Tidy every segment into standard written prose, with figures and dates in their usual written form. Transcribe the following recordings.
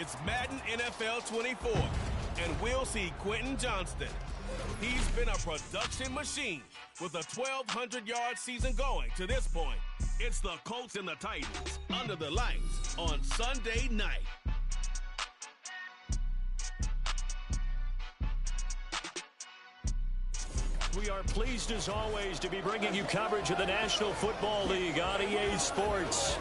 It's Madden NFL 24, and we'll see Quentin Johnston. He's been a production machine with a 1,200-yard season going to this point. It's the Colts and the Titans under the lights on Sunday night. We are pleased, as always, to be bringing you coverage of the National Football League on EA Sports.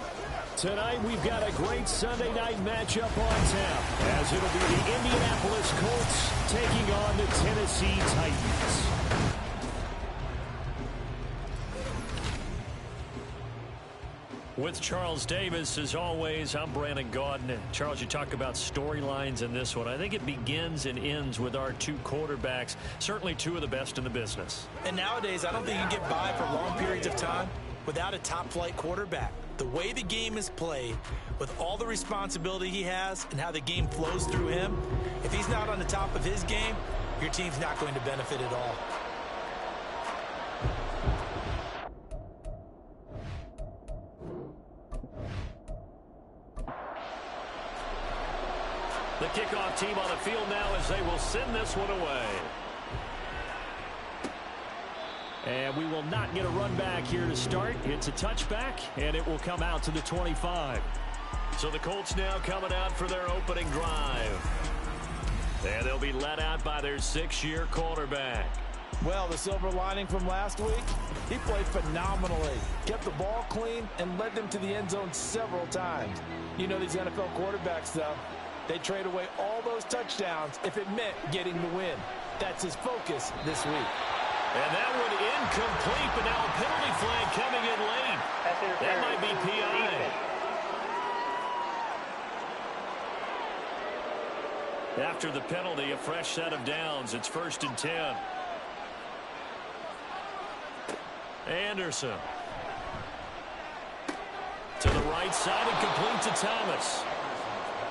Tonight, we've got a great Sunday night matchup on tap, as it'll be the Indianapolis Colts taking on the Tennessee Titans. With Charles Davis, as always, I'm Brandon Gaudin. Charles, you talk about storylines in this one. I think it begins and ends with our two quarterbacks, certainly two of the best in the business. And nowadays, I don't think you can get by for long periods of time without a top-flight quarterback. The way the game is played, with all the responsibility he has and how the game flows through him, if he's not on the top of his game, your team's not going to benefit at all. The kickoff team on the field now as they will send this one away. And we will not get a run back here to start. It's a touchback, and it will come out to the 25. So the Colts now coming out for their opening drive. And they'll be led out by their 6-year quarterback. Well, the silver lining from last week, he played phenomenally. Kept the ball clean and led them to the end zone several times. You know these NFL quarterbacks, though. They trade away all those touchdowns if it meant getting the win. That's his focus this week. And that one incomplete, but now a penalty flag coming in late. That might be PI. After the penalty, a fresh set of downs. It's 1st and 10. Anderson. To the right side and complete to Thomas.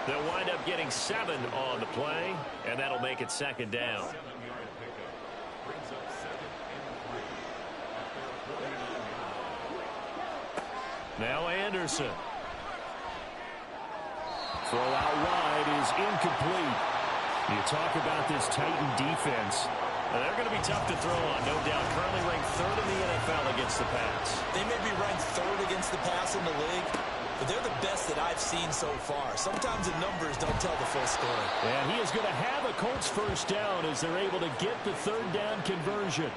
They'll wind up getting 7 on the play, and that'll make it 2nd down. Now Anderson. Throw out wide is incomplete. You talk about this Titan defense. They're going to be tough to throw on, no doubt. Currently ranked 3rd in the NFL against the pass. They may be ranked 3rd against the pass in the league, but they're the best that I've seen so far. Sometimes the numbers don't tell the full story. And he is going to have a Colts first down as they're able to get the 3rd down conversion.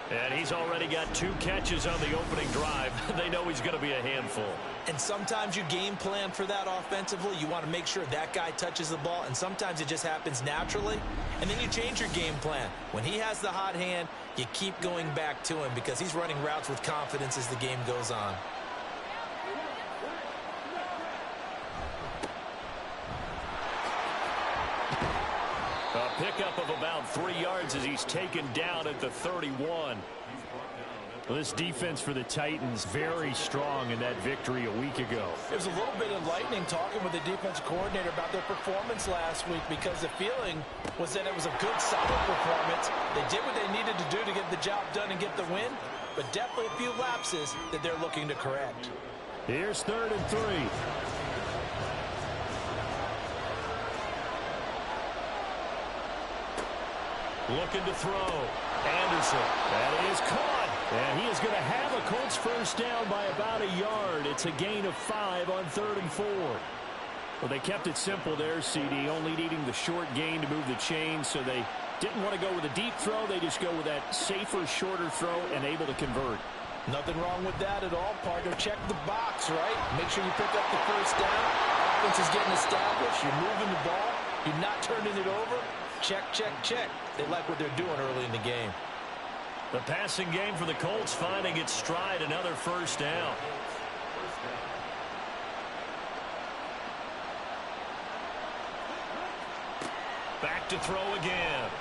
And he's already got 2 catches on the opening drive. They know he's going to be a handful. And sometimes you game plan for that offensively. You want to make sure that guy touches the ball, and sometimes it just happens naturally. And then you change your game plan. When he has the hot hand, you keep going back to him because he's running routes with confidence as the game goes on. A pickup of about 3 yards as he's taken down at the 31. Well, this defense for the Titans very strong in that victory a week ago. It was a little bit enlightening talking with the defensive coordinator about their performance last week because the feeling was that it was a good, solid performance. They did what they needed to do to get the job done and get the win, but definitely a few lapses that they're looking to correct. Here's 3rd and 3. Looking to throw. Anderson. That is caught. And he is going to have a Colts first down by about a yard. It's a gain of 5 on 3rd and 4. Well, they kept it simple there, CD, only needing the short gain to move the chains, so they didn't want to go with a deep throw. They just go with that safer, shorter throw and able to convert. Nothing wrong with that at all, partner. Check the box, right? Make sure you pick up the first down. Offense is getting established. You're moving the ball. You're not turning it over. Check, check, check. They like what they're doing early in the game. The passing game for the Colts finding its stride, another first down. Back to throw again.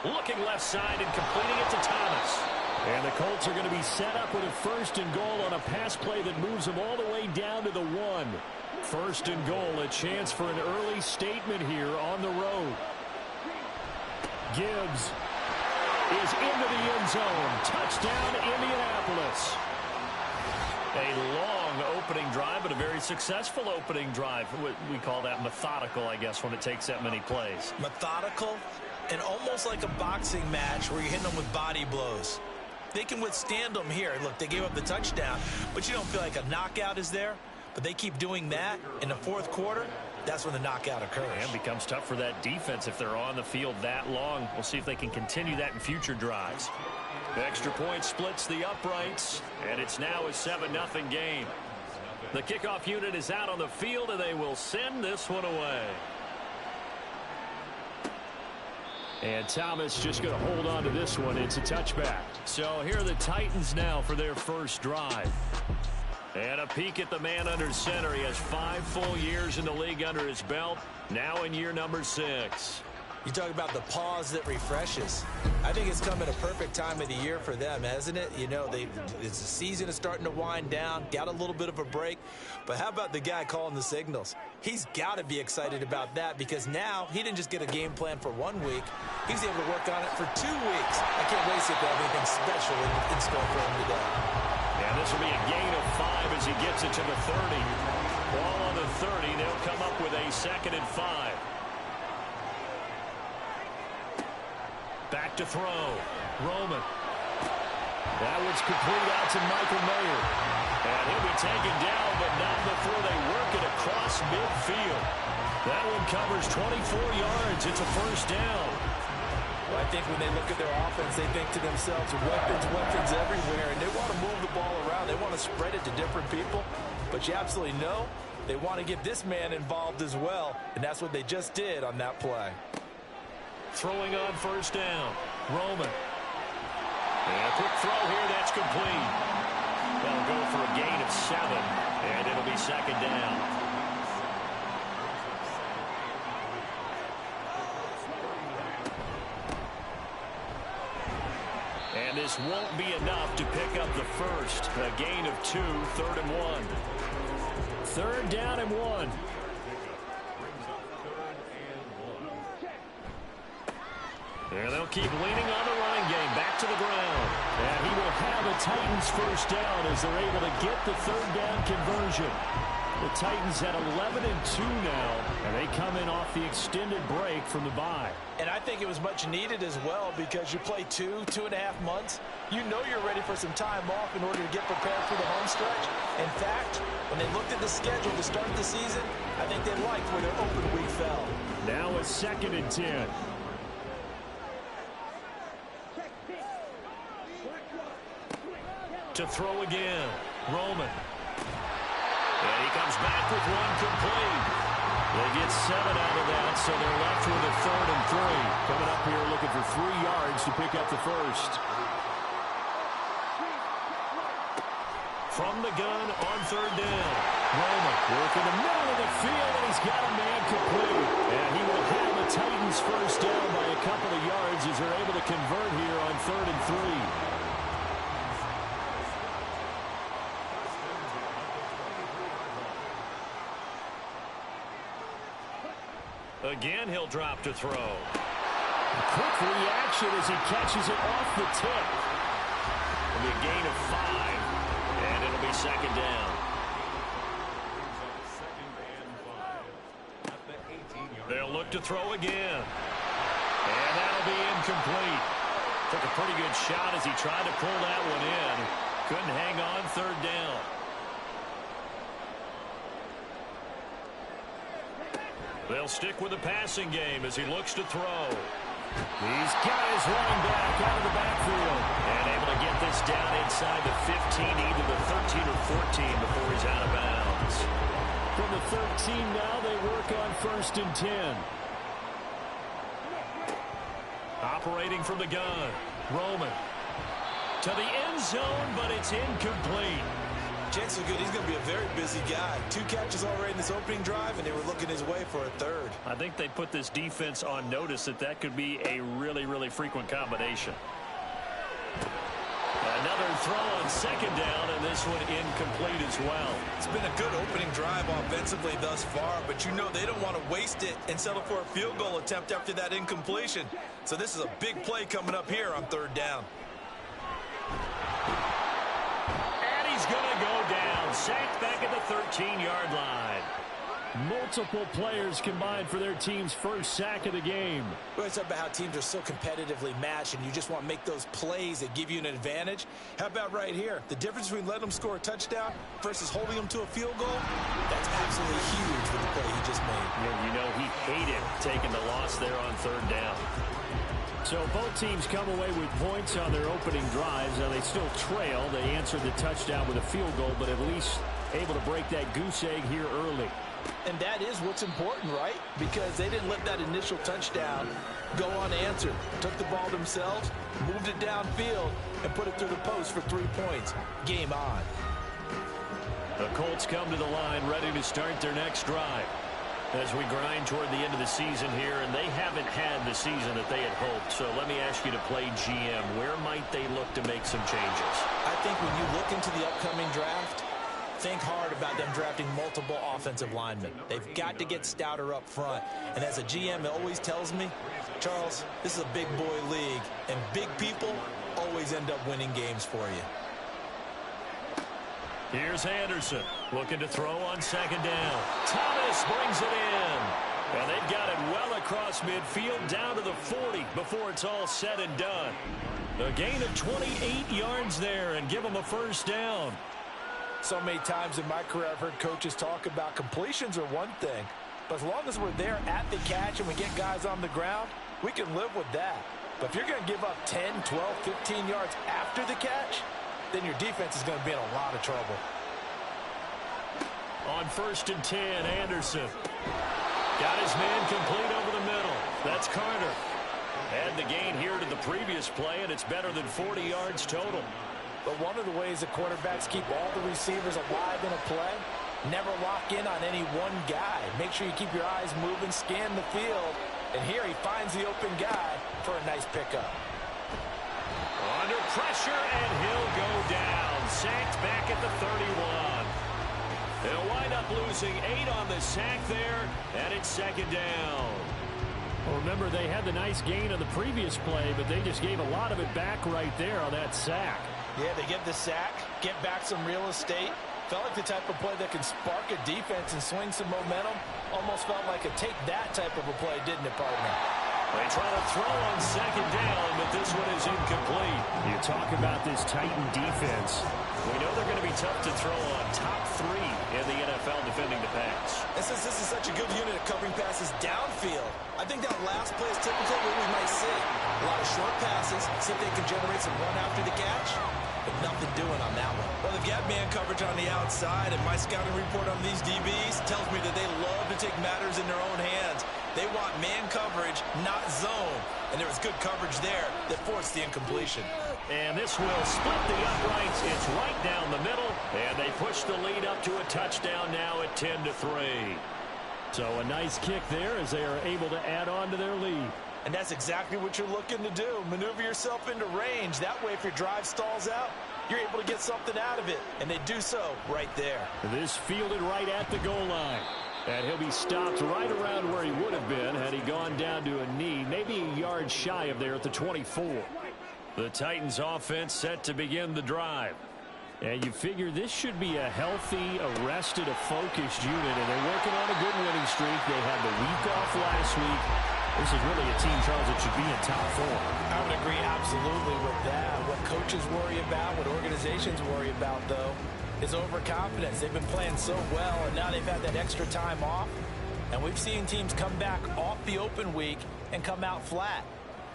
Looking left side and completing it to Thomas. And the Colts are going to be set up with a 1st and goal on a pass play that moves them all the way down to the 1. 1st and goal, a chance for an early statement here on the road. Gibbs is into the end zone. Touchdown, Indianapolis. A long opening drive, but a very successful opening drive. We call that methodical, I guess, when it takes that many plays. Methodical and almost like a boxing match where you're hitting them with body blows. They can withstand them here. Look, they gave up the touchdown, but you don't feel like a knockout is there. But they keep doing that in the fourth quarter. That's when the knockout occurs. And it becomes tough for that defense if they're on the field that long. We'll see if they can continue that in future drives. The extra point splits the uprights, and it's now a 7-0 game. The kickoff unit is out on the field, and they will send this one away. And Thomas just going to hold on to this one. It's a touchback. So here are the Titans now for their first drive. And a peek at the man under center. He has 5 full years in the league under his belt. Now in year number 6. You talk about the pause that refreshes. I think it's come at a perfect time of the year for them, hasn't it? You know, it's the season is starting to wind down, got a little bit of a break. But how about the guy calling the signals? He's got to be excited about that because now he didn't just get a game plan for 1 week. He's able to work on it for 2 weeks. I can't wait to see if they have anything special in store for him today. And this will be a gain of 5 as he gets it to the 30. Ball on the 30. They'll come up with a 2nd and 5. Back to throw. Roman. That one's complete out to Michael Mayer. And he'll be taken down, but not before they work it across midfield. That one covers 24 yards. It's a first down. Well, I think when they look at their offense, they think to themselves, weapons everywhere, and they want to move the ball around. They want to spread it to different people. But you absolutely know they want to get this man involved as well, and that's what they just did on that play. Throwing on first down. Roman. And a quick throw here. That's complete. They'll go for a gain of 7, and it'll be 2nd down. And this won't be enough to pick up the first. A gain of 2, 3rd and 1. 3rd down and 1. And they'll keep leaning on the running game. Back to the ground. And he will have a Titans first down as they're able to get the 3rd down conversion. The Titans at 11-2 now, and they come in off the extended break from the bye. And I think it was much needed as well because you play 2.5 months. You know you're ready for some time off in order to get prepared for the home stretch. In fact, when they looked at the schedule to start the season, I think they liked where their open week fell. Now a 2nd and 10. To throw again. Roman. And he comes back with one complete. They get 7 out of that, so they're left with a 3rd and 3. Coming up here looking for 3 yards to pick up the first. From the gun on 3rd down. Roman working the middle of the field, and he's got a man complete. And he will have the Titans first down by a couple of yards as they're able to convert here on 3rd and 3. Again, he'll drop to throw. Quick reaction as he catches it off the tip. It'll be a gain of 5, and it'll be 2nd down. They'll look to throw again. And that'll be incomplete. Took a pretty good shot as he tried to pull that one in. Couldn't hang on 3rd down. They'll stick with the passing game as he looks to throw. These guys running back out of the backfield. And able to get this down inside the 15, either the 13 or 14 before he's out of bounds. From the 13 now, they work on 1st and 10. Operating from the gun. Roman. To the end zone, but it's incomplete. Chances are good he's going to be a very busy guy. 2 catches already in this opening drive, and they were looking his way for a 3rd. I think they put this defense on notice that could be a really, really frequent combination. Another throw on 2nd down, and this one incomplete as well. It's been a good opening drive offensively thus far, but you know they don't want to waste it and settle for a field goal attempt after that incompletion. So this is a big play coming up here on 3rd down. He's going to go down. sacked back at the 13-yard line. Multiple players combined for their team's first sack of the game. We're going to talk about how teams are so competitively matched, and you just want to make those plays that give you an advantage. How about right here? The difference between letting them score a touchdown versus holding them to a field goal, that's absolutely huge with the play he just made. Yeah, you know, he hated taking the loss there on third down. So both teams come away with points on their opening drives. Now they still trail. They answered the touchdown with a field goal, but at least able to break that goose egg here early. And that is what's important, right? Because they didn't let that initial touchdown go unanswered. Took the ball themselves, moved it downfield, and put it through the post for 3 points. Game on. The Colts come to the line ready to start their next drive. As we grind toward the end of the season here, and they haven't had the season that they had hoped. So let me ask you to play GM. Where might they look to make some changes? I think when you look into the upcoming draft, think hard about them drafting multiple offensive linemen. They've got to get stouter up front. And as a GM, it always tells me, Charles, this is a big boy league, and big people always end up winning games for you. Here's Anderson looking to throw on second down. Thomas brings it in. And they've got it well across midfield down to the 40 before it's all said and done. A gain of 28 yards there and give them a first down. So many times in my career I've heard coaches talk about completions are one thing, but as long as we're there at the catch and we get guys on the ground, we can live with that. But if you're going to give up 10, 12, 15 yards after the catch, then your defense is going to be in a lot of trouble. On 1st and 10, Anderson got his man complete over the middle. That's Carter. Add the gain here to the previous play, and it's better than 40 yards total. But one of the ways the quarterbacks keep all the receivers alive in a play, never lock in on any one guy. Make sure you keep your eyes moving, scan the field. And here he finds the open guy for a nice pickup. Under pressure, and he'll go down. Sacked back at the 31. They'll wind up losing 8 on the sack there, and it's second down. Well, remember, they had the nice gain on the previous play, but they just gave a lot of it back right there on that sack. Yeah, they get the sack, get back some real estate. Felt like the type of play that can spark a defense and swing some momentum. Almost felt like a take-that type of a play, didn't it, partner? They try to throw on second down, but this one is incomplete. You talk about this Titan defense. We know they're going to be tough to throw on. Top 3 in the NFL defending the pass. And since this is such a good unit of covering passes downfield, I think that last play is typically what we might see. A lot of short passes, see if they can generate some run after the catch, but nothing doing on that one. Well, they've got man coverage on the outside, and my scouting report on these DBs tells me that they love to take matters in their own hands. They want man coverage, not zone. And there was good coverage there that forced the incompletion. And this will split the uprights. It's right down the middle. And they push the lead up to a touchdown now at 10-3. So a nice kick there as they are able to add on to their lead. And that's exactly what you're looking to do. Maneuver yourself into range. That way, if your drive stalls out, you're able to get something out of it. And they do so right there. This fielded right at the goal line. And he'll be stopped right around where he would have been had he gone down to a knee, maybe a yard shy of there at the 24. The Titans offense set to begin the drive. And you figure this should be a healthy, arrested, a focused unit, and they're working on a good winning streak. They had the week off last week. This is really a team, Charles, that should be in top 4. I would agree absolutely with that. What coaches worry about, what organizations worry about, though, is overconfidence. They've been playing so well, and now they've had that extra time off. And we've seen teams come back off the open week and come out flat.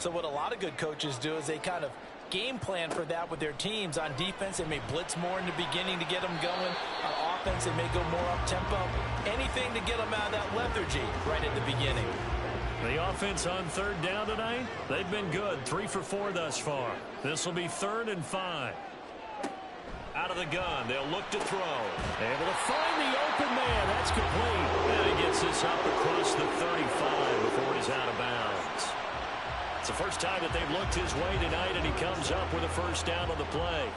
So what a lot of good coaches do is they kind of game plan for that with their teams. On defense, they may blitz more in the beginning to get them going. On offense, they may go more up-tempo. Anything to get them out of that lethargy right at the beginning. The offense on third down tonight, they've been good. 3 for 4 thus far. This will be 3rd and 5. Out of the gun, they'll look to throw. Able to find the open man. That's complete. And he gets this up across the 35 before he's out of bounds. It's the first time that they've looked his way tonight, and he comes up with a first down on the play.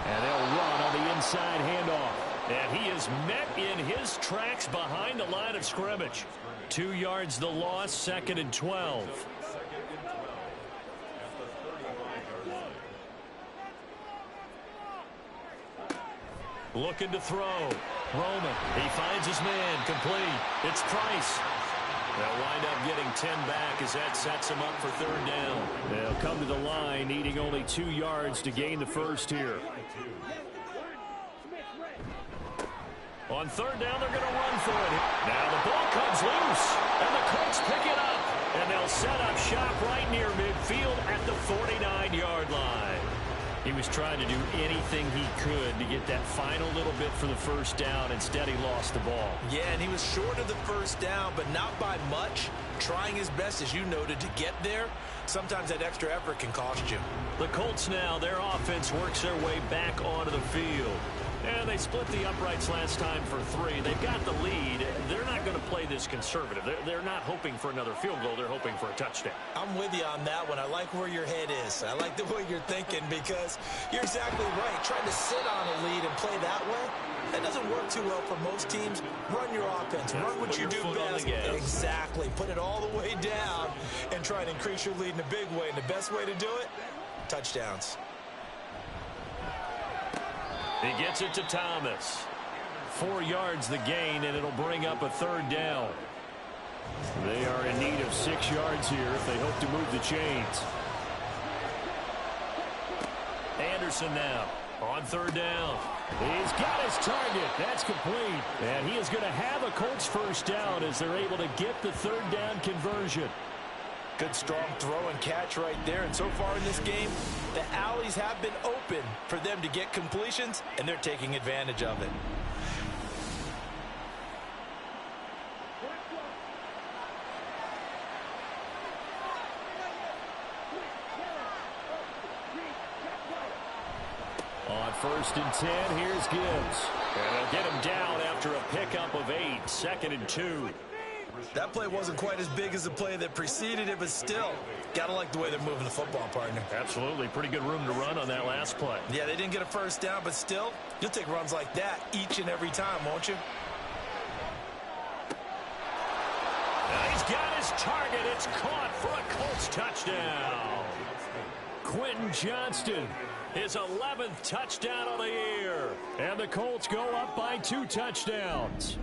And they'll run on the inside handoff. And he is met in his tracks behind the line of scrimmage. 2 yards the loss, 2nd and 12. Looking to throw. Roman. He finds his man. Complete. It's Price. They'll wind up getting 10 back as that sets him up for third down. They'll come to the line needing only 2 yards to gain the first here. On third down, they're going to run for it. Now the ball comes loose, and the Colts pick it up. And they'll set up shop right near midfield at the 49-yard line. He was trying to do anything he could to get that final little bit for the first down. Instead, he lost the ball. Yeah, and he was short of the first down, but not by much. Trying his best, as you noted, to get there. Sometimes that extra effort can cost you. The Colts now, their offense works their way back onto the field. And they split the uprights last time for 3. They've got the lead. They're not going to play this conservative. They're not hoping for another field goal. They're hoping for a touchdown. I'm with you on that one. I like where your head is. I like the way you're thinking because you're exactly right. Trying to sit on a lead and play that way, that doesn't work too well for most teams. Run your offense. Run what you do best. Exactly. Put it all the way down and try to increase your lead in a big way. And the best way to do it, touchdowns. He gets it to Thomas. 4 yards the gain, and it'll bring up a third down. They are in need of 6 yards here if they hope to move the chains. Anderson now on third down. He's got his target. That's complete. And he is going to have a Colts first down as they're able to get the third down conversion. Good strong throw and catch right there. And so far in this game, the alleys have been open for them to get completions, and they're taking advantage of it. On 1st and 10, here's Gibbs. And they'll get him down after a pickup of 8. 2nd and 2. That play wasn't quite as big as the play that preceded it, but still, gotta like the way they're moving the football, partner. Absolutely. Pretty good room to run on that last play. Yeah, they didn't get a first down, but still, you'll take runs like that each and every time, won't you? Now he's got his target. It's caught for a Colts touchdown. Quentin Johnston, his 11th touchdown of the year. And the Colts go up by 2 touchdowns.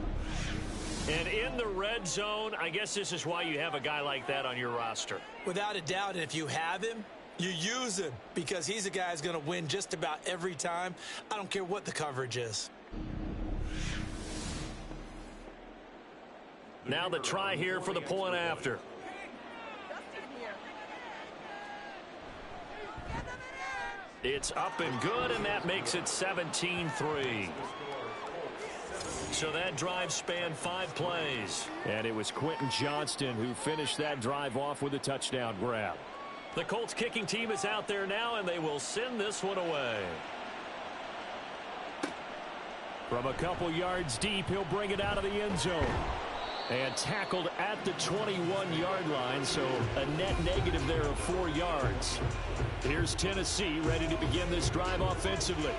And in the red zone, I guess this is why you have a guy like that on your roster. Without a doubt, and if you have him, you use him because he's a guy who's going to win just about every time. I don't care what the coverage is. Now the try here for the point after. It's up and good, and that makes it 17-3. So that drive spanned 5 plays. And it was Quentin Johnston who finished that drive off with a touchdown grab. The Colts kicking team is out there now, and they will send this one away. From a couple yards deep, he'll bring it out of the end zone. And tackled at the 21-yard line, so a net negative there of 4 yards. Here's Tennessee ready to begin this drive offensively.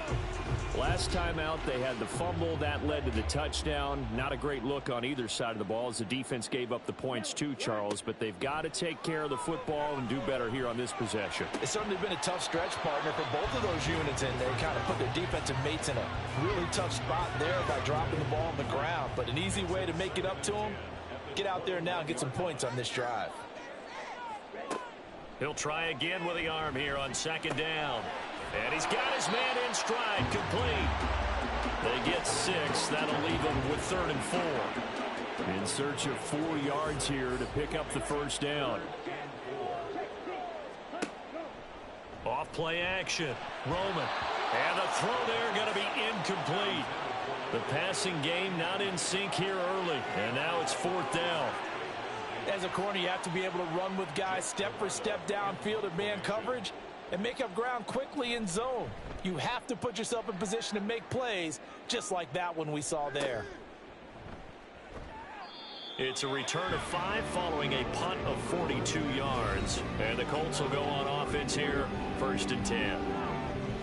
Last time out, they had the fumble. That led to the touchdown. Not a great look on either side of the ball as the defense gave up the points too, Charles. But they've got to take care of the football and do better here on this possession. It's certainly been a tough stretch, partner, for both of those units, and they kind of put their defensive mates in a really tough spot there by dropping the ball on the ground. But an easy way to make it up to them, get out there now and get some points on this drive. He'll try again with the arm here on 2nd down. And he's got his man in stride, complete. They get 6. That'll leave them with 3rd and 4. In search of 4 yards here to pick up the first down. Off play action. Roman. And the throw there going to be incomplete. The passing game not in sync here early. And now it's 4th down. As a corner, you have to be able to run with guys step for step downfield in man coverage and make up ground quickly in zone. You have to put yourself in position to make plays just like that one we saw there. It's a return of 5 following a punt of 42 yards. And the Colts will go on offense here, 1st and 10.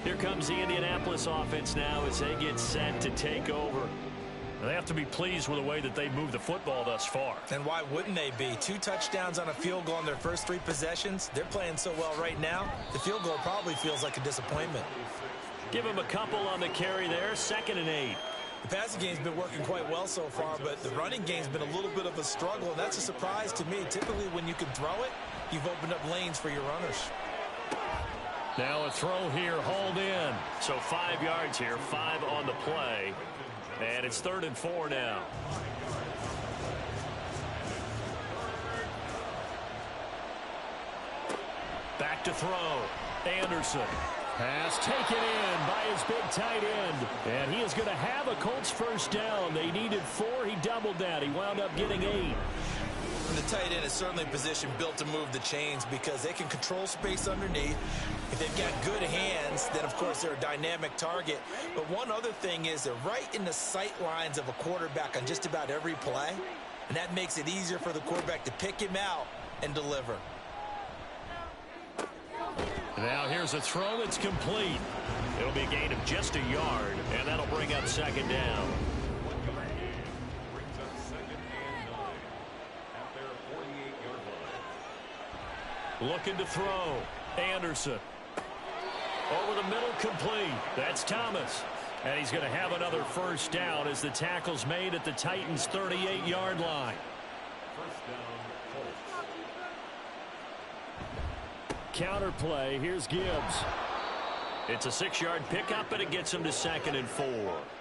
Here comes the Indianapolis offense now as they get set to take over. They have to be pleased with the way that they moved the football thus far. And why wouldn't they be? 2 touchdowns on a field goal in their first 3 possessions. They're playing so well right now, the field goal probably feels like a disappointment. Give him a couple on the carry there, 2nd and 8. The passing game's been working quite well so far, but the running game's been a little bit of a struggle, and that's a surprise to me. Typically, when you can throw it, you've opened up lanes for your runners. Now a throw here, hauled in. So 5 yards here, 5 on the play. And it's 3rd and 4 now. Back to throw. Anderson. Pass taken in by his big tight end. And he is going to have a Colts first down. They needed 4. He doubled that. He wound up getting 8. And the tight end is certainly a position built to move the chains because they can control space underneath. If they've got good hands, then, of course, they're a dynamic target. But one other thing is they're right in the sight lines of a quarterback on just about every play. And that makes it easier for the quarterback to pick him out and deliver. Now here's a throw that's complete. It'll be a gain of just a yard, and that'll bring up 2nd down. Looking to throw. Anderson. Over the middle, complete. That's Thomas. And he's going to have another first down as the tackle's made at the Titans' 38-yard line. Counter play. Here's Gibbs. It's a 6-yard pickup, and it gets him to 2nd and 4.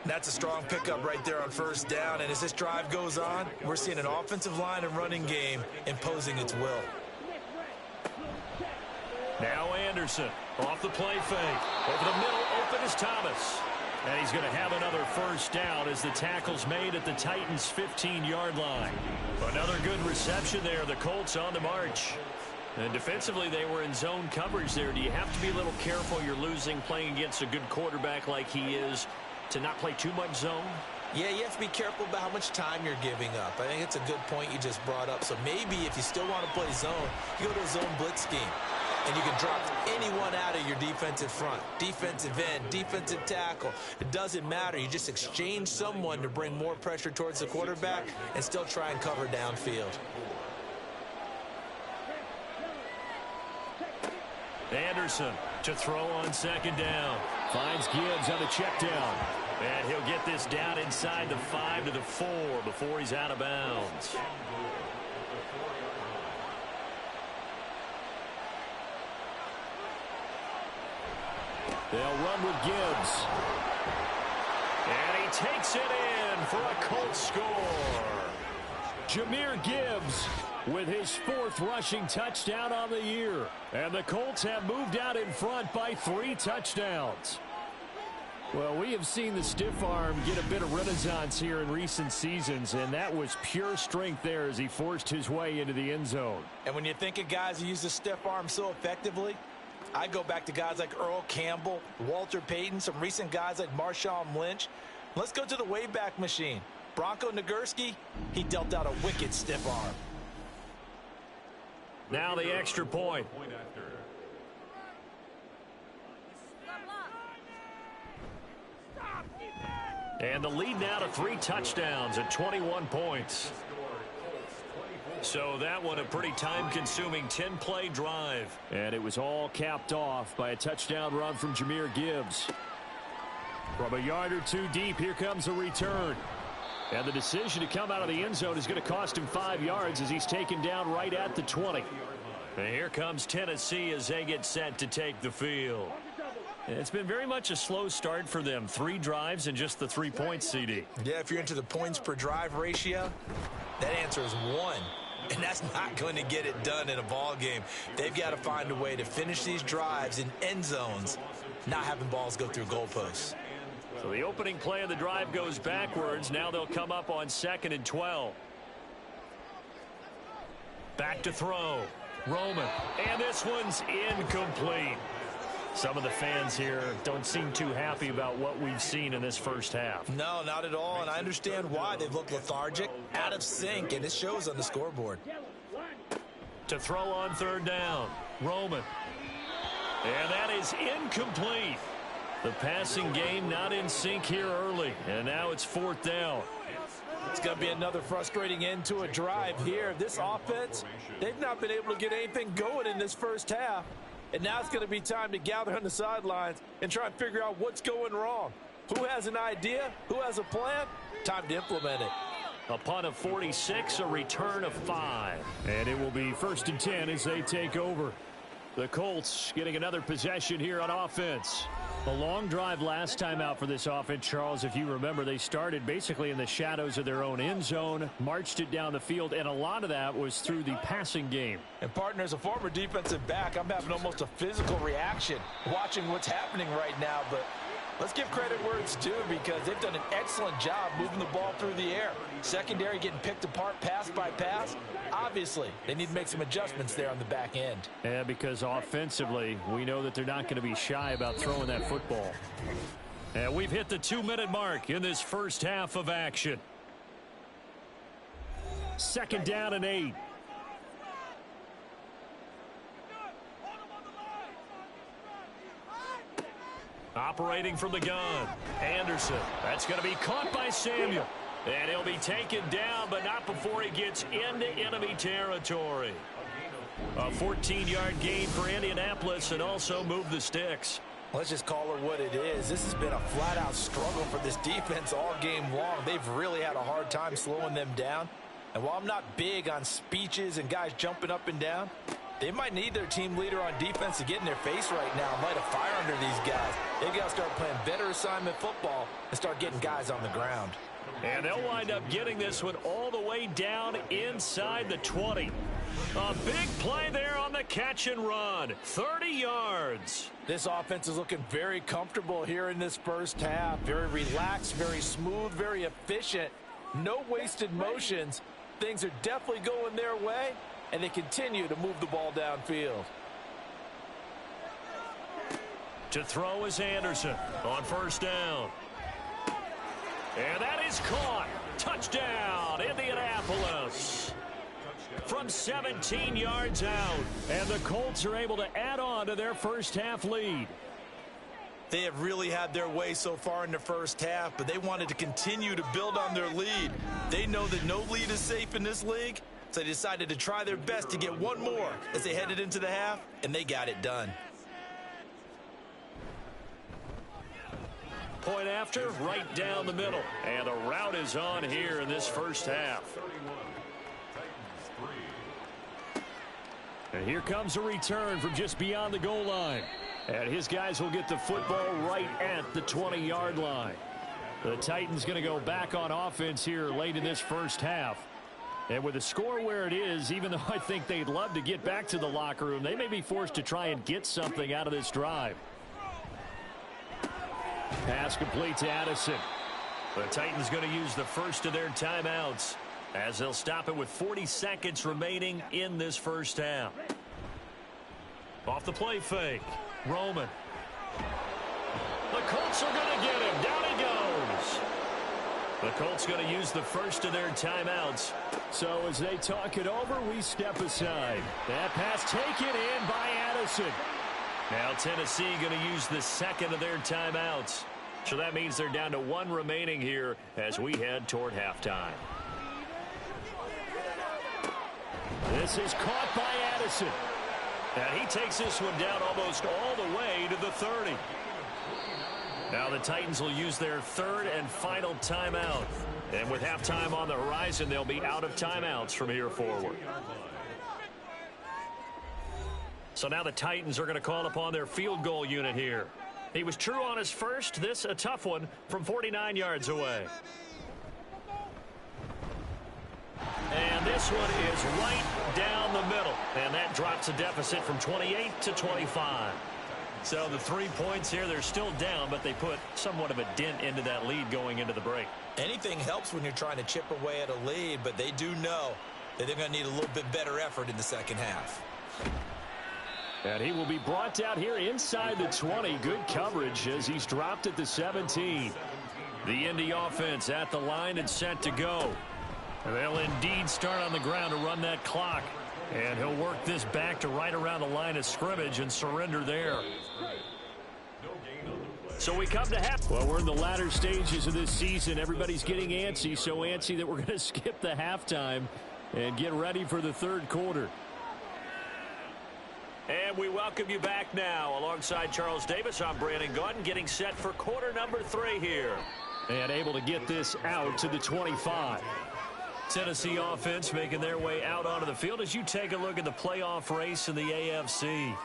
That's a strong pickup right there on first down. And as this drive goes on, we're seeing an offensive line and running game imposing its will. Now Anderson off the play fake. Over the middle, open is Thomas. And he's going to have another first down as the tackle's made at the Titans' 15-yard line. Another good reception there. The Colts on the march. And defensively, they were in zone coverage there. Do you have to be a little careful? You're losing playing against a good quarterback like he is to not play too much zone? Yeah, you have to be careful about how much time you're giving up. I think it's a good point you just brought up. So maybe if you still want to play zone, you go to a zone blitz scheme. And you can drop anyone out of your defensive front. Defensive end, defensive tackle. It doesn't matter. You just exchange someone to bring more pressure towards the quarterback and still try and cover downfield. Anderson to throw on 2nd down. Finds Gibbs on the check down. And he'll get this down inside the 5 to the 4 before he's out of bounds. They'll run with Gibbs. And he takes it in for a Colts score. Jahmyr Gibbs with his 4th rushing touchdown on the year. And the Colts have moved out in front by 3 touchdowns. Well, we have seen the stiff arm get a bit of renaissance here in recent seasons, and that was pure strength there as he forced his way into the end zone. And when you think of guys who use the stiff arm so effectively, I go back to guys like Earl Campbell, Walter Payton, some recent guys like Marshawn Lynch. Let's go to the Wayback Machine. Bronco Nagurski, he dealt out a wicked stiff arm. Now the extra point. And the lead now to 3 touchdowns at 21 points. So that one a pretty time-consuming 10-play drive. And it was all capped off by a touchdown run from Jahmyr Gibbs. From a yard or 2 deep, here comes a return. And the decision to come out of the end zone is going to cost him 5 yards as he's taken down right at the 20. And here comes Tennessee as they get set to take the field. It's been very much a slow start for them. 3 drives and just the 3 points, CD. Yeah, if you're into the points per drive ratio, that answer is 1. And that's not going to get it done in a ball game. They've got to find a way to finish these drives in end zones, not having balls go through goalposts. So the opening play of the drive goes backwards. Now they'll come up on 2nd and 12. Back to throw. Roman. And this one's incomplete. Some of the fans here don't seem too happy about what we've seen in this first half. No, not at all, and I understand why. They've looked lethargic, out of sync, and it shows on the scoreboard. To throw on 3rd down, Roman. And that is incomplete. The passing game not in sync here early, and now it's 4th down. It's going to be another frustrating end to a drive here. This offense, they've not been able to get anything going in this first half. And now it's going to be time to gather on the sidelines and try and figure out what's going wrong. Who has an idea? Who has a plan? Time to implement it. A punt of 46, a return of 5. And it will be 1st and 10 as they take over. The Colts getting another possession here on offense. A long drive last time out for this offense, Charles. If you remember, they started basically in the shadows of their own end zone, marched it down the field, and a lot of that was through the passing game. And partner, as a former defensive back, I'm having almost a physical reaction watching what's happening right now. But let's give credit where it's due, because they've done an excellent job moving the ball through the air. Secondary getting picked apart pass by pass. Obviously, they need to make some adjustments there on the back end. Yeah, because offensively, we know that they're not going to be shy about throwing that football. And we've hit the 2-minute mark in this first half of action. 2nd down and 8. Operating from the gun. Anderson. That's going to be caught by Samuel. And he'll be taken down, but not before he gets into enemy territory. A 14-yard gain for Indianapolis, and also move the sticks. Let's just call it what it is. This has been a flat-out struggle for this defense all game long. They've really had a hard time slowing them down. And while I'm not big on speeches and guys jumping up and down, they might need their team leader on defense to get in their face right now and light a fire under these guys. They've got to start playing better assignment football and start getting guys on the ground. And they'll wind up getting this one all the way down inside the 20. A big play there on the catch and run. 30 yards. This offense is looking very comfortable here in this first half. Very relaxed, very smooth, very efficient. No wasted motions. Things are definitely going their way, and they continue to move the ball downfield. To throw is Anderson on 1st down. And that is caught. Touchdown, Indianapolis. From 17 yards out. And the Colts are able to add on to their first half lead. They have really had their way so far in the first half, but they wanted to continue to build on their lead. They know that no lead is safe in this league, so they decided to try their best to get one more as they headed into the half, and they got it done. Point after, right down the middle. And the route is on here in this first half. And here comes a return from just beyond the goal line. And his guys will get the football right at the 20-yard line. The Titans going to go back on offense here late in this first half. And with the score where it is, even though I think they'd love to get back to the locker room, they may be forced to try and get something out of this drive. Pass complete to Addison. The Titans going to use the first of their timeouts as they'll stop it with 40 seconds remaining in this first half. Off the play fake. Roman. The Colts are going to get him. Down he goes. The Colts going to use the first of their timeouts. So as they talk it over, we step aside. That pass taken in by Addison. Now Tennessee going to use the second of their timeouts. So that means they're down to 1 remaining here as we head toward halftime. This is caught by Addison. And he takes this one down almost all the way to the 30. Now the Titans will use their 3rd and final timeout. And with halftime on the horizon, they'll be out of timeouts from here forward. So now the Titans are going to call upon their field goal unit here. He was true on his first. This a tough one from 49 yards away. And this one is right down the middle. And that drops a deficit from 28 to 25. So the 3 points here, they're still down, but they put somewhat of a dent into that lead going into the break. Anything helps when you're trying to chip away at a lead, but they do know that they're going to need a little bit better effort in the second half. And he will be brought out here inside the 20. Good coverage as he's dropped at the 17. The Indy offense at the line and set to go. They'll indeed start on the ground to run that clock. And he'll work this back to right around the line of scrimmage and surrender there. So we come to half. Well, we're in the latter stages of this season. Everybody's getting antsy, so antsy that we're going to skip the halftime and get ready for the third quarter. And we welcome you back now. Alongside Charles Davis, I'm Brandon Gaudin, getting set for quarter number 3 here. And able to get this out to the 25. Tennessee offense making their way out onto the field as you take a look at the playoff race in the AFC.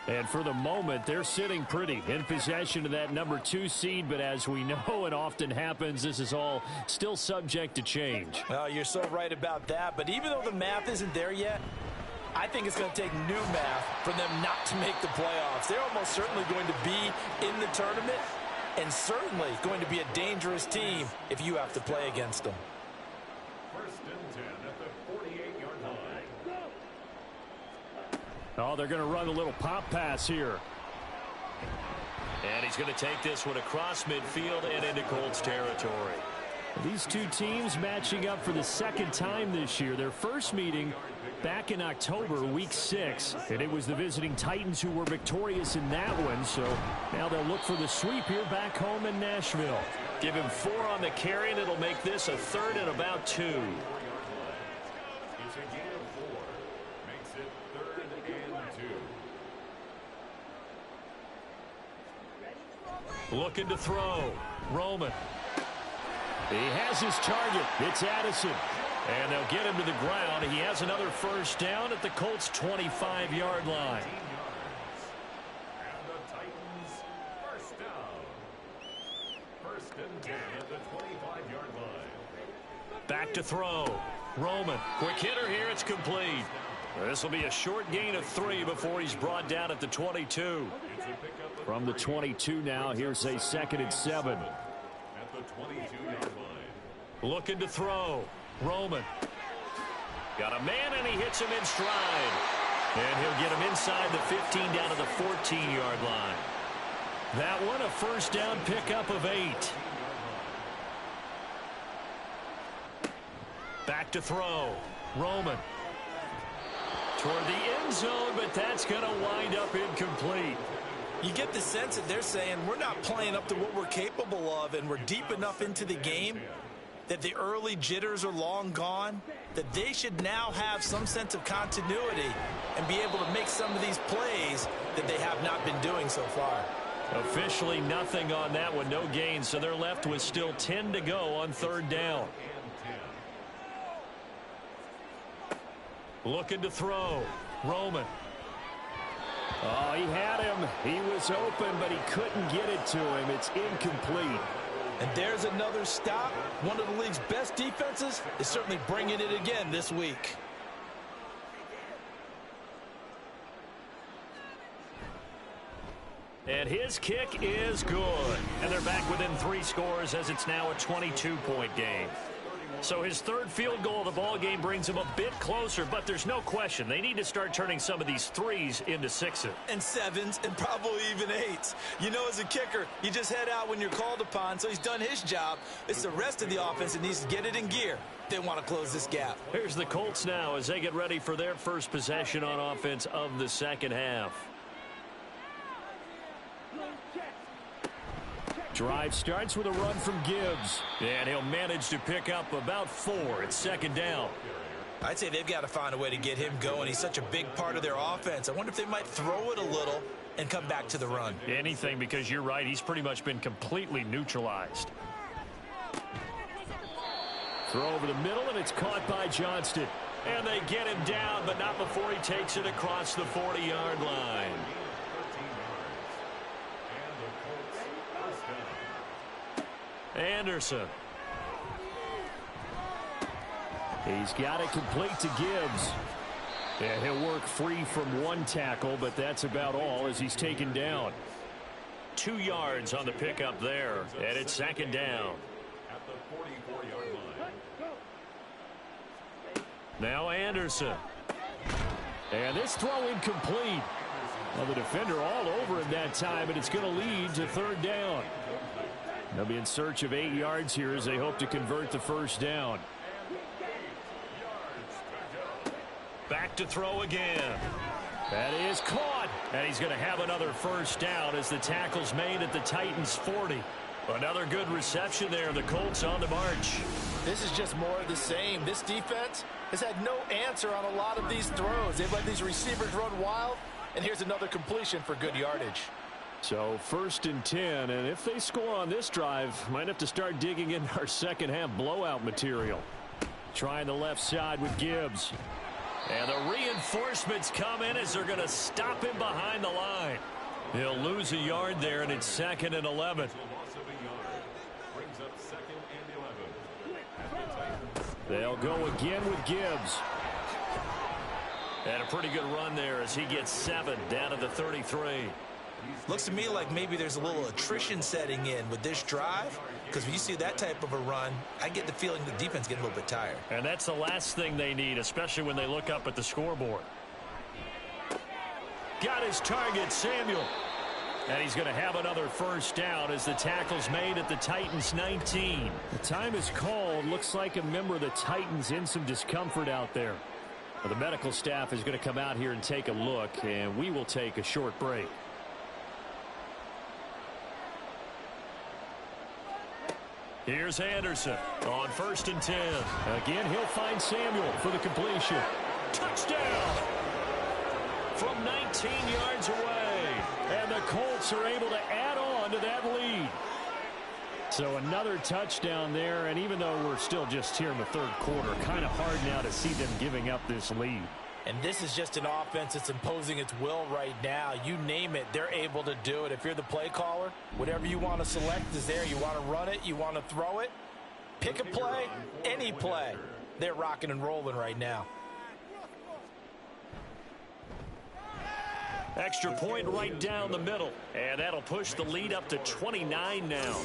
And for the moment, they're sitting pretty in possession of that number 2 seed. But as we know, it often happens, this is all still subject to change. Well, you're so right about that. But even though the math isn't there yet, I think it's going to take new math for them not to make the playoffs. They're almost certainly going to be in the tournament and certainly going to be a dangerous team if you have to play against them. First and 10 at the 48-yard line. Oh, they're going to run a little pop pass here. And he's going to take this one across midfield and into Colts territory. These two teams matching up for the second time this year. Their first meeting back in October, week 6. And it was the visiting Titans who were victorious in that one. So now they'll look for the sweep here back home in Nashville. Give him 4 on the carry, and it'll make this a 3rd and about 2. It's a gain of 4. Makes it 3rd and 2. Looking to throw. Roman. He has his target. It's Addison. And they'll get him to the ground. He has another first down at the Colts' 25-yard line. And the Titans first down. First and 10 at the 25-yard line. Back to throw. Roman. Quick hitter here. It's complete. This will be a short gain of 3 before he's brought down at the 22. From the 22 now, here's a 2nd and 7. At the 22-yard line. Looking to throw. Roman. Got a man, and he hits him in stride. And he'll get him inside the 15 down to the 14-yard line. That one, a first down pickup of 8. Back to throw. Roman. Toward the end zone, but that's going to wind up incomplete. You get the sense that they're saying we're not playing up to what we're capable of, and we're deep enough into the game that the early jitters are long gone, that they should now have some sense of continuity and be able to make some of these plays that they have not been doing so far. Officially nothing on that one, no gain, so they're left with still 10 to go on 3rd down. Looking to throw. Roman. Oh, he had him. He was open, but he couldn't get it to him. It's incomplete. And there's another stop. One of the league's best defenses is certainly bringing it again this week. And his kick is good. And they're back within 3 scores as it's now a 22-point game. So his 3rd field goal of the ball game brings him a bit closer, but there's no question they need to start turning some of these 3s into 6s. And 7s and probably even 8s. You know, as a kicker, you just head out when you're called upon, so he's done his job. It's the rest of the offense that needs to get it in gear. They want to close this gap. Here's the Colts now as they get ready for their first possession on offense of the second half. Drive starts with a run from Gibbs. And he'll manage to pick up about 4. It's 2nd down. I'd say they've got to find a way to get him going. He's such a big part of their offense. I wonder if they might throw it a little and come back to the run. Anything, because you're right. He's pretty much been completely neutralized. Throw over the middle, and it's caught by Johnston. And they get him down, but not before he takes it across the 40-yard line. Anderson. He's got it complete to Gibbs. And he'll work free from 1 tackle, but that's about all as he's taken down. 2 yards on the pickup there, and it's 2nd down. At the 44-yard line. Now Anderson. And this throw incomplete. Well, the defender all over him that time, and it's going to lead to 3rd down. They'll be in search of 8 yards here as they hope to convert the first down. Back to throw again. That is caught. And he's going to have another first down as the tackle's made at the Titans' 40. Another good reception there. The Colts on the march. This is just more of the same. This defense has had no answer on a lot of these throws. They've let these receivers run wild, And here's another completion for good yardage. So 1st and 10, and if they score on this drive, might have to start digging in our second half blowout material. Trying the left side with Gibbs. And the reinforcements come in as they're going to stop him behind the line. He'll lose a yard there, and it's 2nd and 11. They'll go again with Gibbs. And a pretty good run there as he gets 7 down to the 33. Looks to me like maybe there's a little attrition setting in with this drive, because when you see that type of a run, I get the feeling the defense getting a little bit tired. And that's the last thing they need, especially when they look up at the scoreboard. Got his target, Samuel. And he's going to have another 1st down as the tackle's made at the Titans' 19. The time is called. Looks like a member of the Titans in some discomfort out there. Well, the medical staff is going to come out here and take a look, and we will take a short break. Here's Anderson on 1st and 10. Again, he'll find Samuel for the completion. Touchdown! From 19 yards away. And the Colts are able to add on to that lead. So another touchdown there, and even though we're still just here in the 3rd quarter, kind of hard now to see them giving up this lead. And this is just an offense that's imposing its will right now. You name it, they're able to do it. If you're the play caller, whatever you want to select is there. You want to run it, you want to throw it, pick a play, any play. They're rocking and rolling right now. Extra point right down the middle. And that'll push the lead up to 29 now.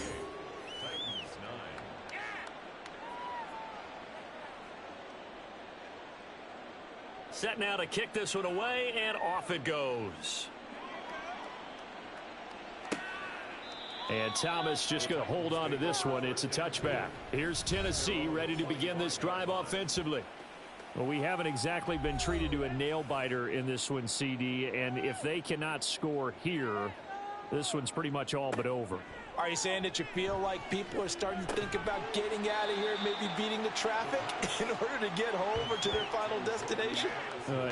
Set now to kick this one away, and off it goes. And Thomas just going to hold on to this one. It's a touchback. Here's Tennessee ready to begin this drive offensively. Well, we haven't exactly been treated to a nail-biter in this one, CD, and if they cannot score here, this one's pretty much all but over. Are you saying that you feel like people are starting to think about getting out of here, maybe beating the traffic in order to get home or to their final destination?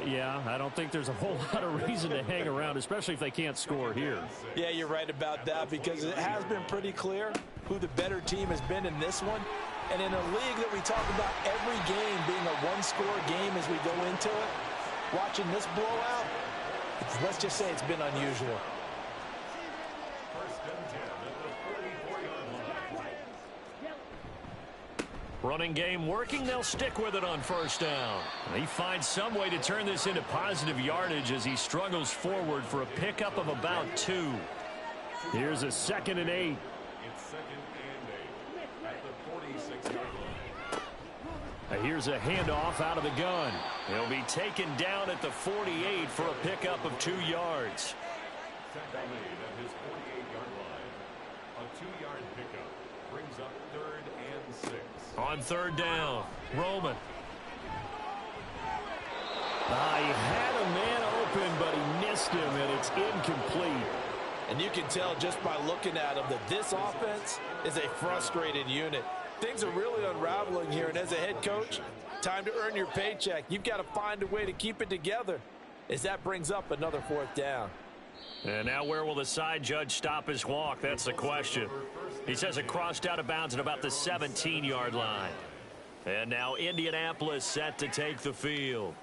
Yeah, I don't think there's a whole lot of reason to hang around, especially if they can't score here. Yeah, you're right about that, because it has been pretty clear who the better team has been in this one. And in a league that we talk about every game being a one-score game as we go into it, watching this blowout, let's just say it's been unusual. Running game working. They'll stick with it on 1st down. He finds some way to turn this into positive yardage as he struggles forward for a pickup of about 2. Here's a 2nd and 8. It's 2nd and 8 at the 46-yard line. Here's a handoff out of the gun. He'll be taken down at the 48 for a pickup of 2 yards. Tackle made at his 48-yard line. A 2-yard pickup brings up 3rd and 6. On 3rd down, Roman. He had a man open, but he missed him, and it's incomplete. And you can tell just by looking at him that this offense is a frustrated unit. Things are really unraveling here, and as a head coach, time to earn your paycheck. You've got to find a way to keep it together as that brings up another 4th down. And now where will the side judge stop his walk? That's the question. He says it crossed out of bounds at about the 17-yard line. And now Indianapolis set to take the field.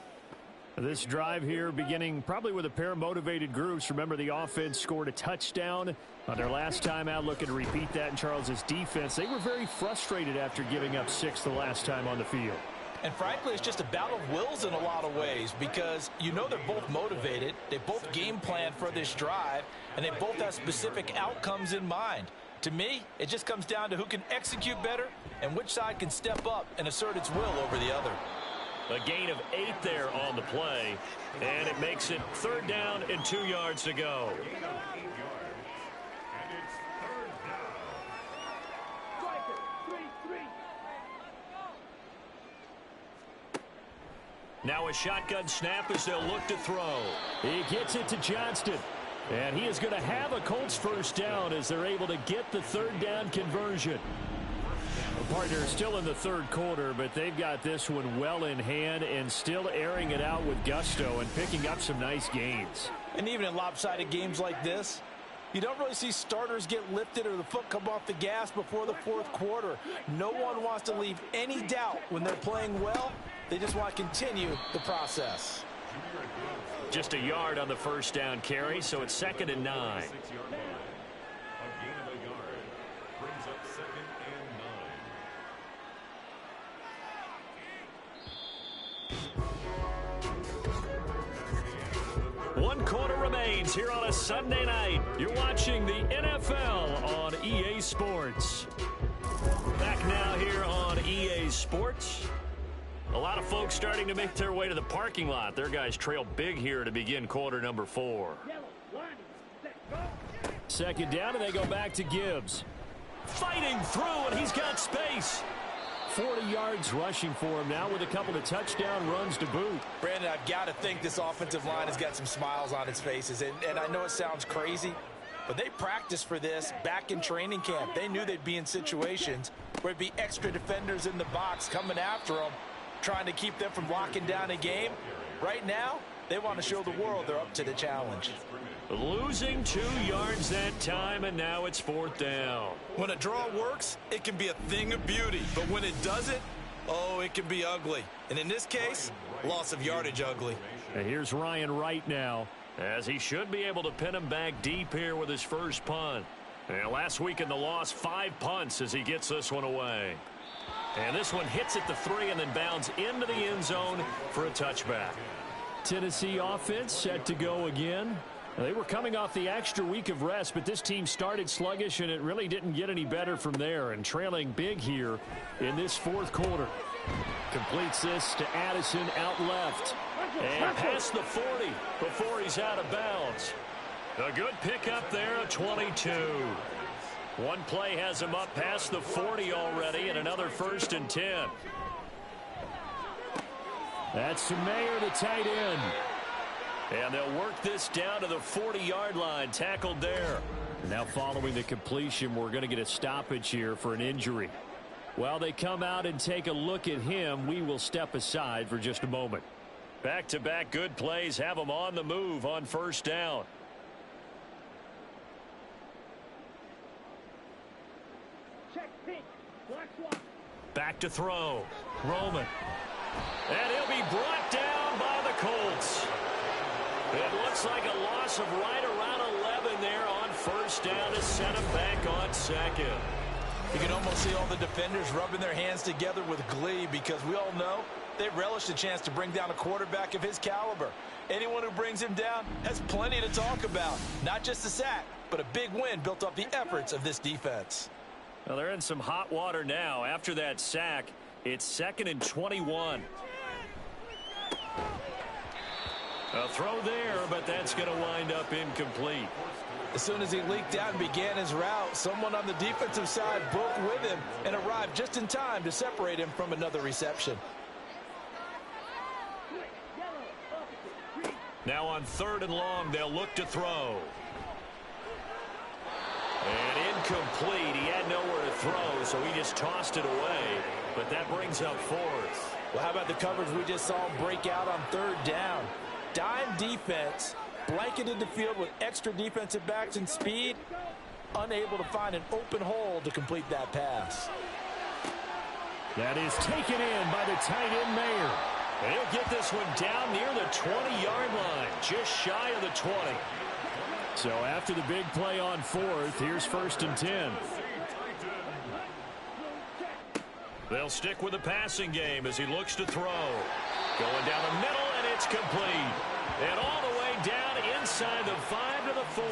This drive here beginning probably with a pair of motivated groups. Remember, the offense scored a touchdown on their last time out, looking to repeat that in Charles's defense. They were very frustrated after giving up 6 the last time on the field. And frankly, it's just a battle of wills in a lot of ways, because you know they're both motivated, they both game plan for this drive, and they both have specific outcomes in mind. To me, it just comes down to who can execute better and which side can step up and assert its will over the other. A gain of 8 there on the play, and it makes it 3rd down and 2 yards to go. Now a shotgun snap as they'll look to throw. He gets it to Johnston. And he is going to have a Colts 1st down as they're able to get the 3rd down conversion. The partner still in the 3rd quarter, but they've got this one well in hand and still airing it out with gusto and picking up some nice gains. And even in lopsided games like this, you don't really see starters get lifted or the foot come off the gas before the fourth quarter. No one wants to leave any doubt when they're playing well. They just want to continue the process. Just a yard on the first down carry, so it's 2nd and 9. A gain of a yard brings up 2nd and 9. 1 quarter remains here on a Sunday night. You're watching the NFL on EA Sports. Back now here on EA Sports. A lot of folks starting to make their way to the parking lot. Their guys trail big here to begin quarter number 4. 2nd down, and they go back to Gibbs. Fighting through, and he's got space. 40 yards rushing for him now with a couple of touchdown runs to boot. Brandon, I've got to think this offensive line has got some smiles on its faces. And I know it sounds crazy, but they practiced for this back in training camp. They knew they'd be in situations where it'd be extra defenders in the box coming after them, trying to keep them from locking down a game. Right now, they want to show the world they're up to the challenge. Losing 2 yards that time, and now it's 4th down. When a draw works, it can be a thing of beauty. But when it doesn't, oh, it can be ugly. And in this case, loss of yardage ugly. And here's Ryan Wright now, as he should be able to pin him back deep here with his first punt. And last week in the loss, 5 punts as he gets this one away. And this one hits at the 3 and then bounds into the end zone for a touchback. Tennessee offense set to go again. They were coming off the extra week of rest, but this team started sluggish, and it really didn't get any better from there, and trailing big here in this 4th quarter. Completes this to Addison out left. And past the 40 before he's out of bounds. A good pickup there at 22. One play has him up past the 40 already, and another 1st and 10. That's Mayer, the tight end. And they'll work this down to the 40-yard line, tackled there. Now following the completion, we're going to get a stoppage here for an injury. While they come out and take a look at him, we will step aside for just a moment. Back-to-back good plays have them on the move on 1st down. Back to throw. Roman. And he'll be brought down by the Colts. It looks like a loss of right around 11 there on 1st down to set him back on 2nd. You can almost see all the defenders rubbing their hands together with glee, because we all know they relish the chance to bring down a quarterback of his caliber. Anyone who brings him down has plenty to talk about. Not just a sack, but a big win built off the efforts of this defense. Well, they're in some hot water now. After that sack, it's 2nd and 21. A throw there, but that's going to wind up incomplete. As soon as he leaked out and began his route, someone on the defensive side broke with him and arrived just in time to separate him from another reception. Now on 3rd and long, they'll look to throw. And incomplete. He had nowhere to throw, so he just tossed it away. But that brings up 4th. Well, how about the coverage we just saw him break out on 3rd down? Dime defense, blanketed the field with extra defensive backs and speed, unable to find an open hole to complete that pass. That is taken in by the tight end Mayer. And he'll get this one down near the 20-yard line, just shy of the 20. So after the big play on 4th, here's 1st and 10. They'll stick with the passing game as he looks to throw. Going down the middle, and it's complete. And all the way down inside the 5 to the 4.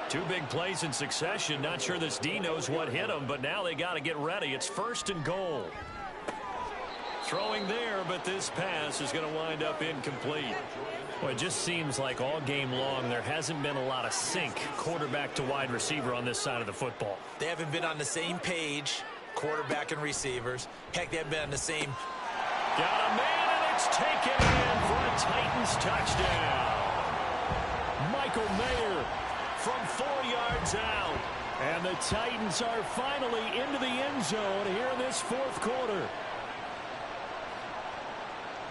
2 big plays in succession. Not sure this D knows what hit him, but now they got to get ready. It's 1st and goal. Throwing there, but this pass is going to wind up incomplete. Well, it just seems like all game long there hasn't been a lot of sync quarterback to wide receiver on this side of the football. They haven't been on the same page, quarterback and receivers. Heck, they haven't been on the same. Got a man, and it's taken in for a Titans touchdown. Michael Mayer from 4 yards out. And the Titans are finally into the end zone here in this 4th quarter.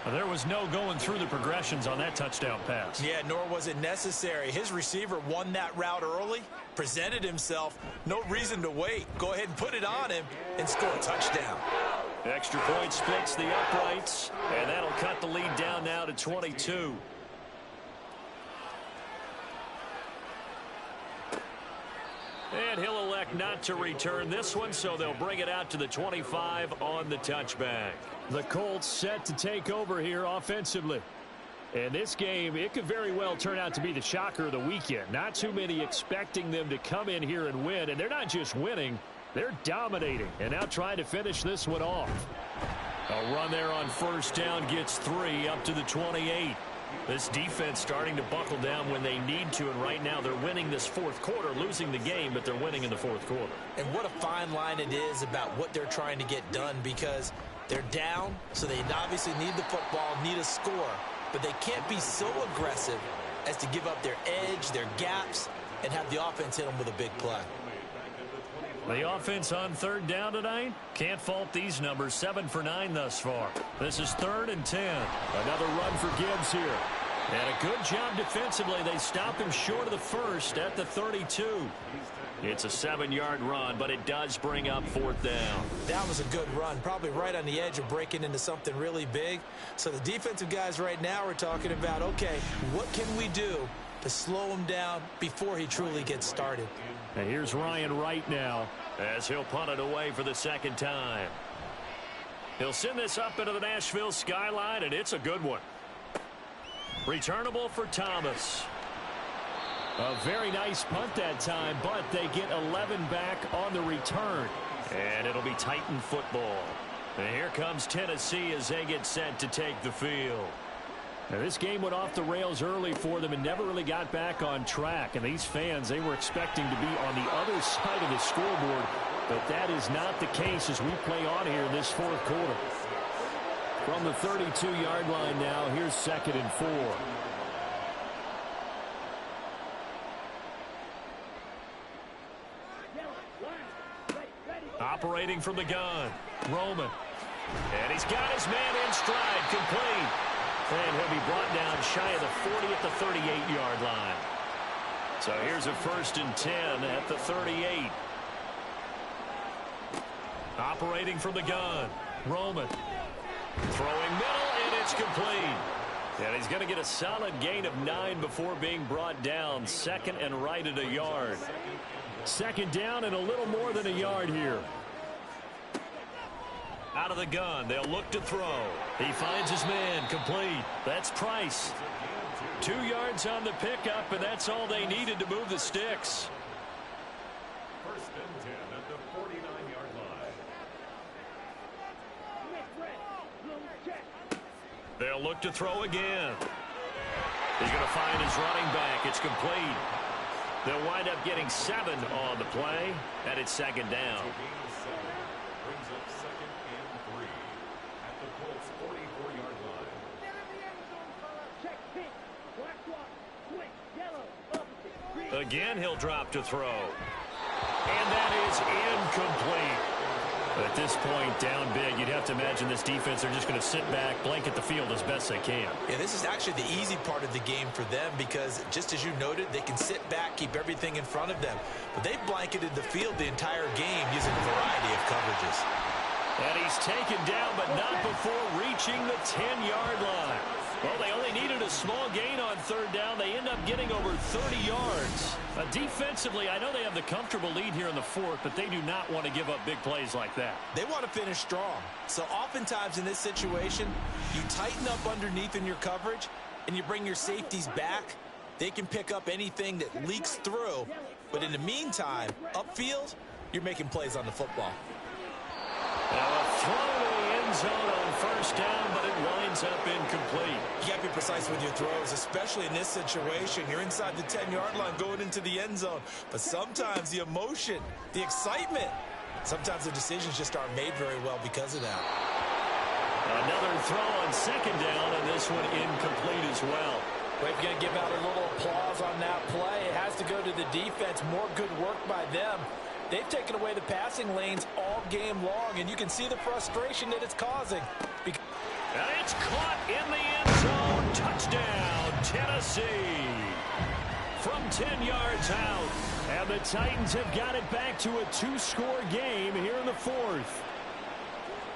There was no going through the progressions on that touchdown pass. Yeah, nor was it necessary. His receiver won that route early, presented himself. No reason to wait. Go ahead and put it on him and score a touchdown. Extra point splits the uprights, and that'll cut the lead down now to 22. And he'll elect not to return this one, so they'll bring it out to the 25 on the touchback. The Colts set to take over here offensively. And this game, it could very well turn out to be the shocker of the weekend. Not too many expecting them to come in here and win. And they're not just winning, they're dominating. And now trying to finish this one off. A run there on first down gets 3 up to the 28. This defense starting to buckle down when they need to, and right now they're winning this fourth quarter, losing the game, but they're winning in the fourth quarter. And what a fine line it is about what they're trying to get done, because they're down, so they obviously need the football, need a score, but they can't be so aggressive as to give up their edge, their gaps, and have the offense hit them with a big play. The offense on third down tonight, can't fault these numbers. 7 for 9 thus far. This is 3rd and 10. Another run for Gibbs here. And a good job defensively. They stop him short of the first at the 32. It's a 7-yard run, but it does bring up 4th down. That was a good run, probably right on the edge of breaking into something really big. So the defensive guys right now are talking about, okay, what can we do to slow him down before he truly gets started? And here's Ryan Wright now as he'll punt it away for the second time. He'll send this up into the Nashville skyline, and it's a good one. Returnable for Thomas. A very nice punt that time, but they get 11 back on the return. And it'll be Titan football. And here comes Tennessee as they get set to take the field. Now, this game went off the rails early for them and never really got back on track. And these fans, they were expecting to be on the other side of the scoreboard. But that is not the case as we play on here in this fourth quarter. From the 32-yard line now, here's 2nd and 4. Operating from the gun, Roman. And he's got his man in stride, complete. And he'll be brought down shy of the 40 at the 38-yard line. So here's a 1st and 10 at the 38. Operating from the gun, Roman. Throwing middle, and it's complete. And he's going to get a solid gain of 9 before being brought down. 2nd and right at a yard. 2nd down and a little more than a yard here. Out of the gun, they'll look to throw. He finds his man, complete. That's Price. 2 yards on the pickup, and that's all they needed to move the sticks. 1st and 10 at the 49-yard line. They'll look to throw again. He's going to find his running back. It's complete. They'll wind up getting 7 on the play, and it's 2nd down. Brings up 2nd and 3 at the Colts 44-yard line. Again, he'll drop to throw. And that is incomplete. At this point, down big, you'd have to imagine this defense, they're just going to sit back, blanket the field as best they can. Yeah, this is actually the easy part of the game for them because, just as you noted, they can sit back, keep everything in front of them. But they've blanketed the field the entire game using a variety of coverages. And he's taken down, but not before reaching the 10-yard line. Well, they only needed a small gain on 3rd down. They end up getting over 30 yards. Defensively, I know they have the comfortable lead here in the 4th, but they do not want to give up big plays like that. They want to finish strong. So oftentimes in this situation, you tighten up underneath in your coverage, and you bring your safeties back. They can pick up anything that leaks through. But in the meantime, upfield, you're making plays on the football. Now a throw to the end zone on 1st down, but it winds up incomplete. You got to be precise with your throws, especially in this situation. You're inside the 10-yard line going into the end zone. But sometimes the emotion, the excitement, sometimes the decisions just aren't made very well because of that. Another throw on 2nd down, and this one incomplete as well. We're going to give out a little applause on that play. It has to go to the defense. More good work by them. They've taken away the passing lanes all game long, and you can see the frustration that it's causing. It's It's caught in the end zone. Touchdown, Tennessee. From 10 yards out. And the Titans have got it back to a 2-score game here in the fourth.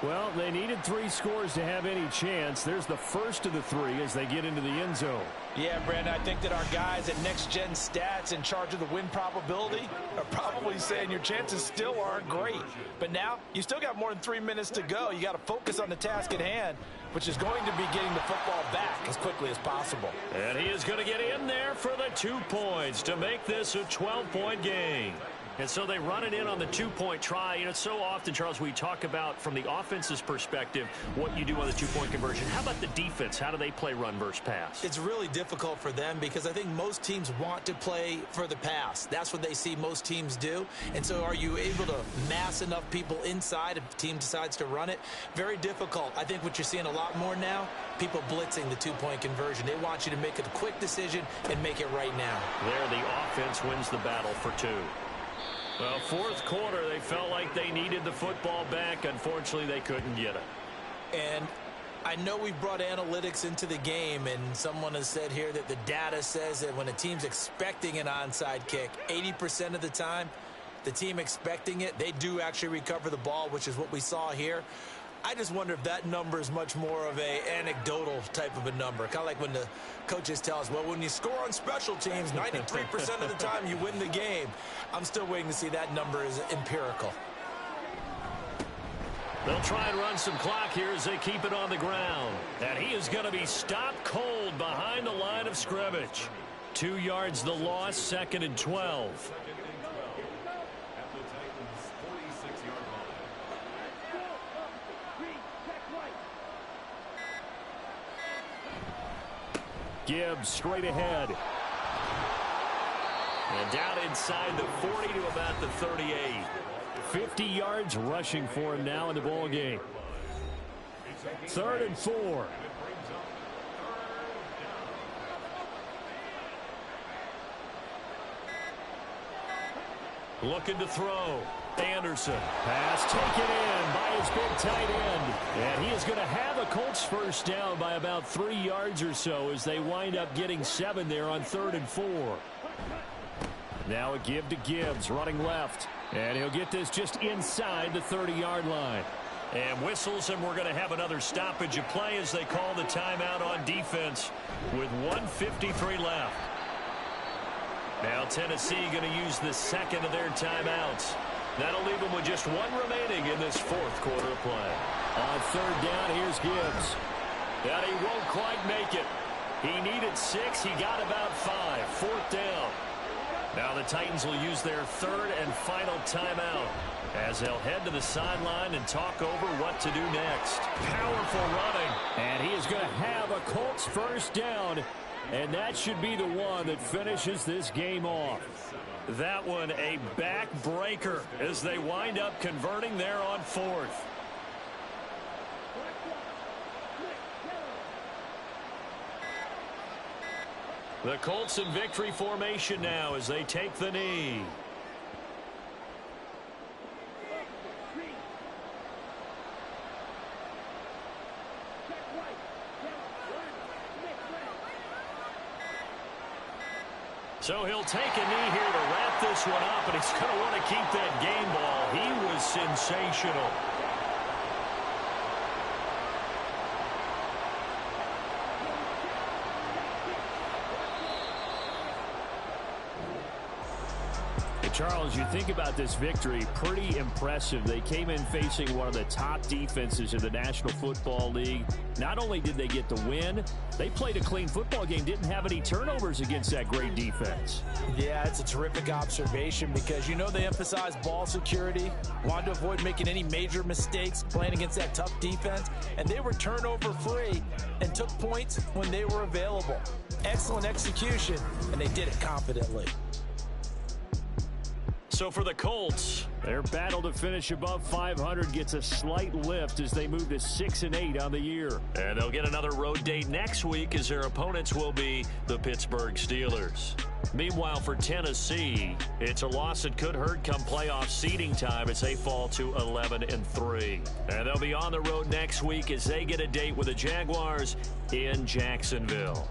Well, they needed 3 scores to have any chance. There's the first of the 3 as they get into the end zone. Yeah, Brandon, I think that our guys at Next Gen Stats in charge of the win probability are probably saying your chances still aren't great. But now, you still got more than 3 minutes to go. You got to focus on the task at hand, which is going to be getting the football back as quickly as possible. And he is going to get in there for the 2 points to make this a 12-point game. And so they run it in on the 2-point try. You know, so often, Charles, we talk about from the offense's perspective what you do on the 2-point conversion. How about the defense? How do they play run versus pass? It's really difficult for them because I think most teams want to play for the pass. That's what they see most teams do. And so are you able to mass enough people inside if the team decides to run it? Very difficult. I think what you're seeing a lot more now, people blitzing the 2-point conversion. They want you to make a quick decision and make it right now. There, the offense wins the battle for 2. Well, fourth quarter, they felt like they needed the football back. Unfortunately, they couldn't get it. And I know we brought analytics into the game, and someone has said here that the data says that when a team's expecting an onside kick, 80% of the time, the team expecting it, they do actually recover the ball, which is what we saw here. I just wonder if that number is much more of a anecdotal type of a number. Kind of like when the coaches tell us, well, when you score on special teams, 93% of the time you win the game. I'm still waiting to see that number is empirical. They'll try and run some clock here as they keep it on the ground. And he is going to be stopped cold behind the line of scrimmage. 2 yards the loss, 2nd and 12. Gibbs straight ahead. And down inside the 40 to about the 38. 50 yards rushing for him now in the ball game. 3rd and 4. Looking to throw. Anderson. Pass taken in by his big tight end. And he is going to have a Colts first down by about 3 yards or so as they wind up getting 7 there on 3rd and 4. Now a give to Gibbs running left. And he'll get this just inside the 30-yard line. And whistles, and we're going to have another stoppage of play as they call the timeout on defense with 1:53 left. Now Tennessee going to use the second of their timeouts. That'll leave them with just 1 remaining in this 4th quarter of play. On 3rd down, here's Gibbs. And he won't quite make it. He needed 6. He got about 5. 4th down. Now the Titans will use their 3rd and final timeout as they'll head to the sideline and talk over what to do next. Powerful running. And he is going to have a Colts first down. And that should be the one that finishes this game off. That one a backbreaker as they wind up converting there on 4th. The Colts in victory formation now as they take the knee. So he'll take a knee here to wrap this one up, and he's going to want to keep that game ball. He was sensational. Charles, you think about this victory, pretty impressive. They came in facing one of the top defenses in the National Football League. Not only did they get the win, they played a clean football game, didn't have any turnovers against that great defense. Yeah, it's a terrific observation because, you know, they emphasize ball security, wanted to avoid making any major mistakes playing against that tough defense, and they were turnover free and took points when they were available. Excellent execution, and they did it confidently. So for the Colts, their battle to finish above 500 gets a slight lift as they move to 6-8 on the year. And they'll get another road date next week as their opponents will be the Pittsburgh Steelers. Meanwhile, for Tennessee, it's a loss that could hurt come playoff seeding time as they fall to 11-3. And they'll be on the road next week as they get a date with the Jaguars in Jacksonville.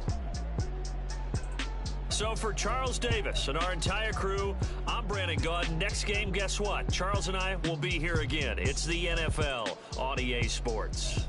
So for Charles Davis and our entire crew, I'm Brandon Gaudin. Next game, guess what? Charles and I will be here again. It's the NFL on EA Sports.